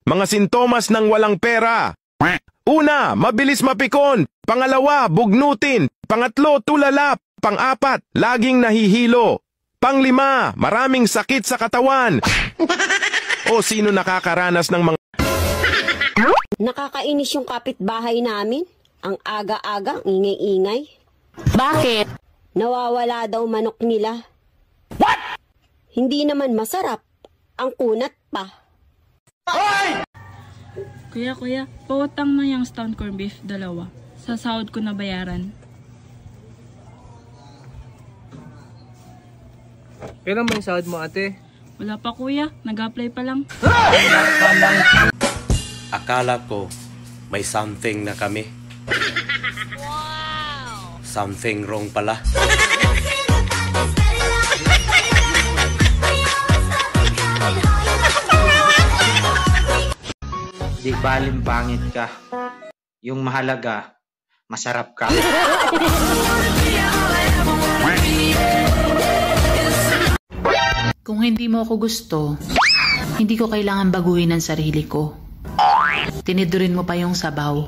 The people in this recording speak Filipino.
Mga sintomas ng walang pera. Una, mabilis mapikon. Pangalawa, bugnutin. Pangatlo, tulala. Pang-apat, laging nahihilo. Pang-lima, maraming sakit sa katawan. O sino nakakaranas ng mga... Nakakainis yung kapitbahay namin. Ang aga-aga, ingay-ingay. Bakit? Nawawala daw manok nila. What? Hindi naman masarap. Ang kunat pa. Kuya, pautang mo yung stone corned beef, 2. Sa sahod ko na bayaran. Kailan ba yung sahod mo, ate? Wala pa kuya, nag-apply pa lang. Akala ko may something na kami. Wow! Something wrong pala. Di baling pangit ka. Yung mahalaga, masarap ka. Kung hindi mo ako gusto, hindi ko kailangan baguhin ang sarili ko. Tinidurin mo pa yung sabaw.